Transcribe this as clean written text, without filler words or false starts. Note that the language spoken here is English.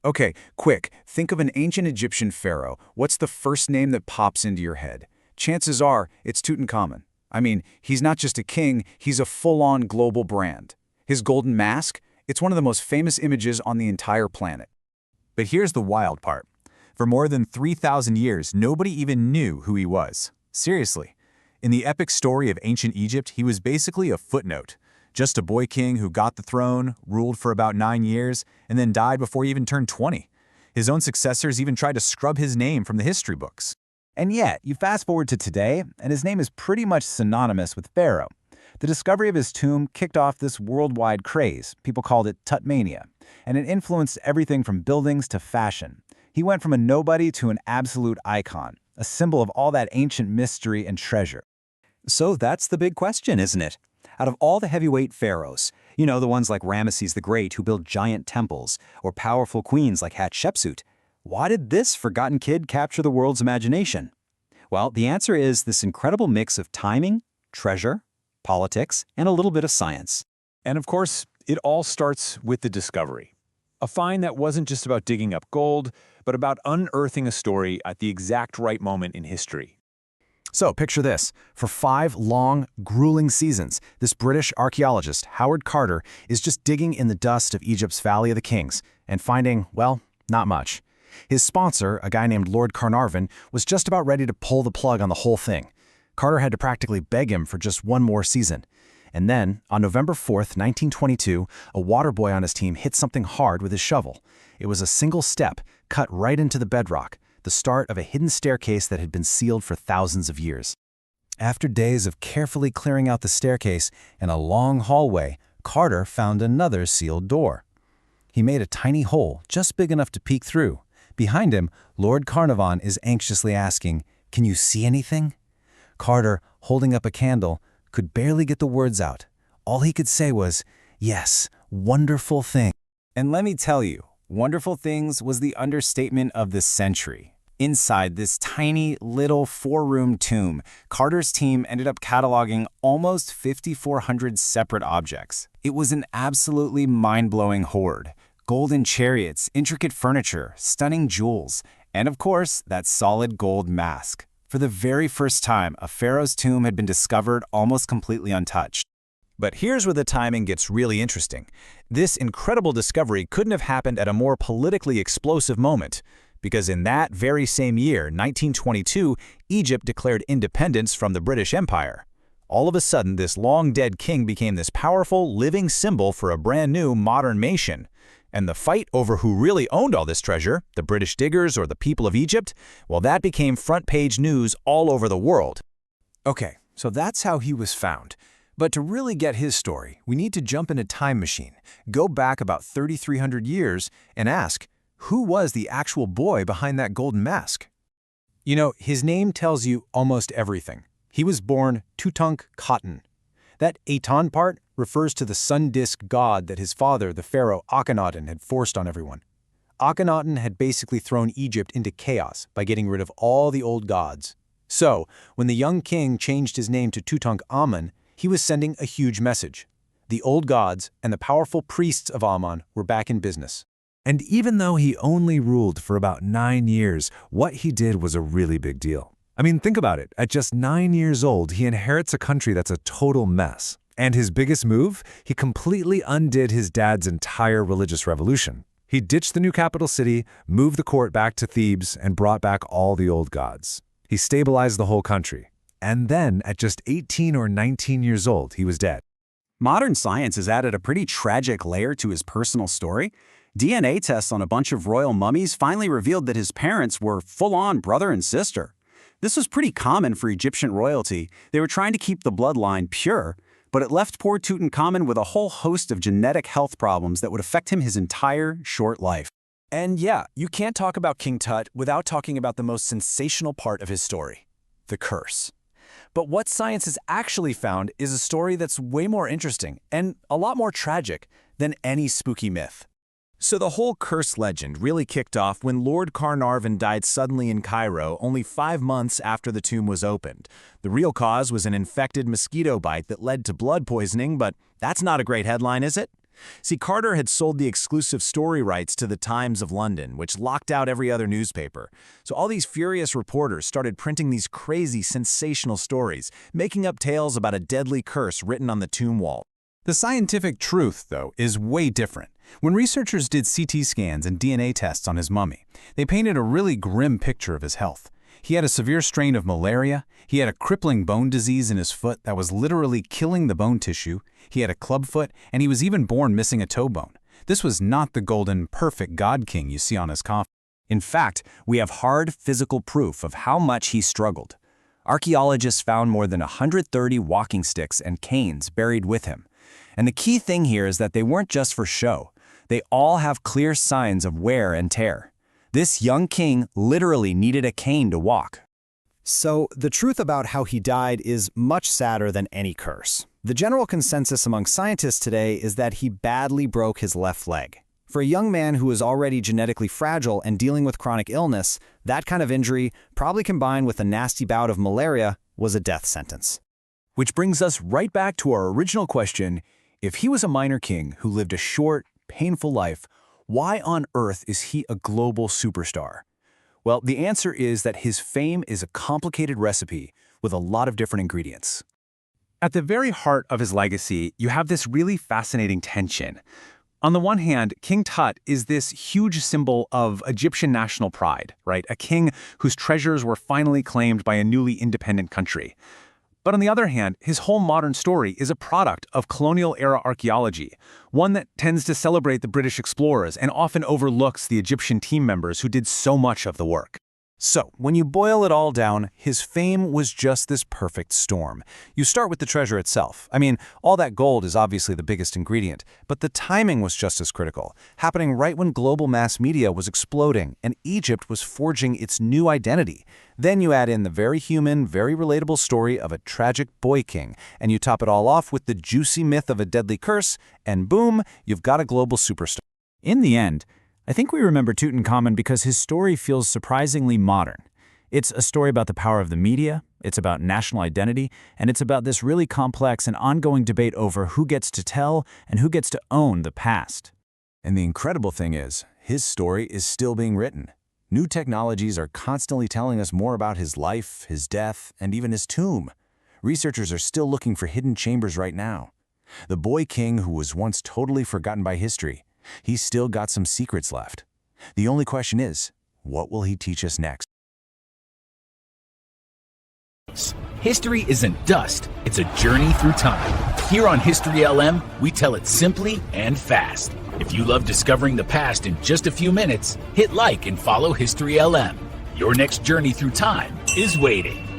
Okay, quick, think of an ancient Egyptian pharaoh. What's the first name that pops into your head? Chances are it's Tutankhamon. I mean, he's not just a king, he's a full-on global brand. His golden mask? It's one of the most famous images on the entire planet. But here's the wild part. For more than 3,000 years, nobody even knew who he was. Seriously. In the epic story of ancient Egypt, he was basically a footnote. Just a boy king who got the throne, ruled for about 9 years, and then died before he even turned 20. His own successors even tried to scrub his name from the history books. And yet, you fast forward to today, and his name is pretty much synonymous with Pharaoh. The discovery of his tomb kicked off this worldwide craze. People called it Tutmania, and it influenced everything from buildings to fashion. He went from a nobody to an absolute icon, a symbol of all that ancient mystery and treasure. So that's the big question, isn't it? Out of all the heavyweight pharaohs, the ones like Ramesses the Great who built giant temples, or powerful queens like Hatshepsut, why did this forgotten kid capture the world's imagination? Well, the answer is this incredible mix of timing, treasure, politics, and a little bit of science. And of course, it all starts with the discovery. A find that wasn't just about digging up gold, but about unearthing a story at the exact right moment in history. So picture this. For 5 long, grueling seasons, this British archaeologist, Howard Carter, is just digging in the dust of Egypt's Valley of the Kings and finding, well, not much. His sponsor, a guy named Lord Carnarvon, was just about ready to pull the plug on the whole thing. Carter had to practically beg him for just one more season. And then, on November 4th, 1922, a water boy on his team hit something hard with his shovel. It was a single step, cut right into the bedrock, the start of a hidden staircase that had been sealed for thousands of years. After days of carefully clearing out the staircase and a long hallway, Carter found another sealed door. He made a tiny hole just big enough to peek through. Behind him, Lord Carnarvon is anxiously asking, "Can you see anything?" Carter, holding up a candle, could barely get the words out. All he could say was, "Yes, wonderful thing." And let me tell you, wonderful things was the understatement of the century. Inside this tiny little 4-room tomb, Carter's team ended up cataloging almost 5,400 separate objects. It was an absolutely mind-blowing hoard. Golden chariots, intricate furniture, stunning jewels, and of course, that solid gold mask. For the very first time, a pharaoh's tomb had been discovered almost completely untouched. But here's where the timing gets really interesting. This incredible discovery couldn't have happened at a more politically explosive moment, because in that very same year, 1922, Egypt declared independence from the British Empire. All of a sudden, this long-dead king became this powerful, living symbol for a brand new, modern nation. And the fight over who really owned all this treasure, the British diggers or the people of Egypt, well, that became front-page news all over the world. Okay, so that's how he was found. But to really get his story, we need to jump in a time machine, go back about 3,300 years, and ask, who was the actual boy behind that golden mask? His name tells you almost everything. He was born Tutankhamon. That Aton part refers to the sun disk god that his father, the pharaoh Akhenaten, had forced on everyone. Akhenaten had basically thrown Egypt into chaos by getting rid of all the old gods. So, when the young king changed his name to Tutankhamon, he was sending a huge message. The old gods and the powerful priests of Amun were back in business. And even though he only ruled for about 9 years, what he did was a really big deal. I mean, think about it. At just 9 years old, he inherits a country that's a total mess. And his biggest move? He completely undid his dad's entire religious revolution. He ditched the new capital city, moved the court back to Thebes, and brought back all the old gods. He stabilized the whole country. And then, at just 18 or 19 years old, he was dead. Modern science has added a pretty tragic layer to his personal story. DNA tests on a bunch of royal mummies finally revealed that his parents were full-on brother and sister. This was pretty common for Egyptian royalty. They were trying to keep the bloodline pure, but it left poor Tutankhamun with a whole host of genetic health problems that would affect him his entire short life. And yeah, you can't talk about King Tut without talking about the most sensational part of his story, the curse. But what science has actually found is a story that's way more interesting and a lot more tragic than any spooky myth. So the whole curse legend really kicked off when Lord Carnarvon died suddenly in Cairo only 5 months after the tomb was opened. The real cause was an infected mosquito bite that led to blood poisoning, but that's not a great headline, is it? See, Carter had sold the exclusive story rights to the Times of London, which locked out every other newspaper. So all these furious reporters started printing these crazy, sensational stories, making up tales about a deadly curse written on the tomb wall. The scientific truth, though, is way different. When researchers did CT scans and DNA tests on his mummy, they painted a really grim picture of his health. He had a severe strain of malaria, he had a crippling bone disease in his foot that was literally killing the bone tissue, he had a clubfoot, and he was even born missing a toe bone. This was not the golden, perfect God King you see on his coffin. In fact, we have hard physical proof of how much he struggled. Archaeologists found more than 130 walking sticks and canes buried with him. And the key thing here is that they weren't just for show. They all have clear signs of wear and tear. This young king literally needed a cane to walk. So, the truth about how he died is much sadder than any curse. The general consensus among scientists today is that he badly broke his left leg. For a young man who was already genetically fragile and dealing with chronic illness, that kind of injury, probably combined with a nasty bout of malaria, was a death sentence. Which brings us right back to our original question: if he was a minor king who lived a short, painful life, why on earth is he a global superstar? Well, the answer is that his fame is a complicated recipe with a lot of different ingredients. At the very heart of his legacy, you have this really fascinating tension. On the one hand, King Tut is this huge symbol of Egyptian national pride, right? A king whose treasures were finally claimed by a newly independent country. But on the other hand, his whole modern story is a product of colonial-era archaeology, one that tends to celebrate the British explorers and often overlooks the Egyptian team members who did so much of the work. So, when you boil it all down, his fame was just this perfect storm. You start with the treasure itself. I mean, all that gold is obviously the biggest ingredient, but the timing was just as critical, happening right when global mass media was exploding and Egypt was forging its new identity. Then you add in the very human, very relatable story of a tragic boy king, and you top it all off with the juicy myth of a deadly curse, and boom, you've got a global superstar. In the end, I think we remember Tutankhamon because his story feels surprisingly modern. It's a story about the power of the media, it's about national identity, and it's about this really complex and ongoing debate over who gets to tell and who gets to own the past. And the incredible thing is, his story is still being written. New technologies are constantly telling us more about his life, his death, and even his tomb. Researchers are still looking for hidden chambers right now. The boy king who was once totally forgotten by history, he's still got some secrets left. The only question is, what will he teach us next? History isn't dust, it's a journey through time. Here on History LM, we tell it simply and fast. If you love discovering the past in just a few minutes, hit like and follow History LM. Your next journey through time is waiting.